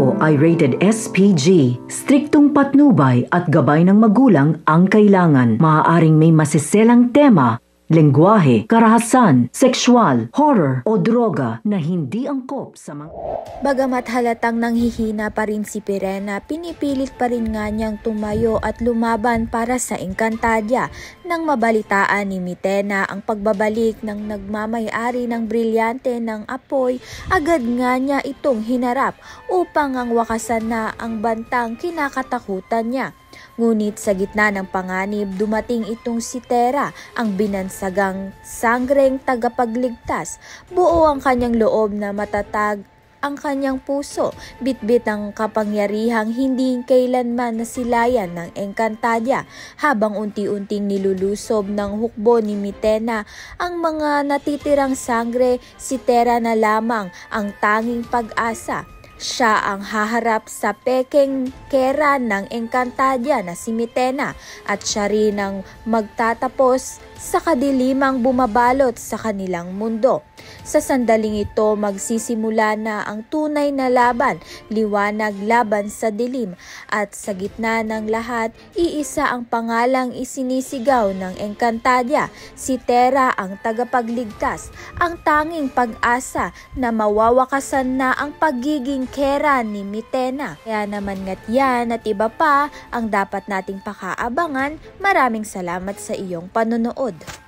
ito ay rated SPG. Striktong patnubay at gabay ng magulang ang kailangan. Maaaring may masiselang tema, lengguwahe, karahasan, sexual, horror o droga na hindi angkop sa mga... Bagamat halatang nanghihina pa rin si Pirena, pinipilit pa rin nga niyang tumayo at lumaban para sa Encantadia nang mabalitaan ni Mitena ang pagbabalik ng nagmamay-ari ng brilyante ng apoy. Agad nga niya itong hinarap upang ang wakasan na ang bantang kinakatakutan niya. Ngunit sa gitna ng panganib, dumating itong si Tera, ang binansagang sangreng tagapagligtas. Buo ang kanyang loob na matatag ang kanyang puso, bitbit ang kapangyarihang hindi kailanman nasilayan ng Encantadia. Habang unti-unting nilulusob ng hukbo ni Mitena ang mga natitirang sangre, si Tera na lamang ang tanging pag-asa. Siya ang haharap sa pekeng kera ng Encantadia na si Mitena at siya rin ang magtatapos sa kadilimang bumabalot sa kanilang mundo. Sa sandaling ito, magsisimula na ang tunay na laban, liwanag laban sa dilim, at sa gitna ng lahat, iisa ang pangalang isinisigaw ng Encantadia, si Tera ang tagapagligtas, ang tanging pag-asa na mawawakasan na ang pagiging kera ni Mitena. Kaya naman nga't yan at iba pa ang dapat nating pakaabangan. Maraming salamat sa iyong panonood.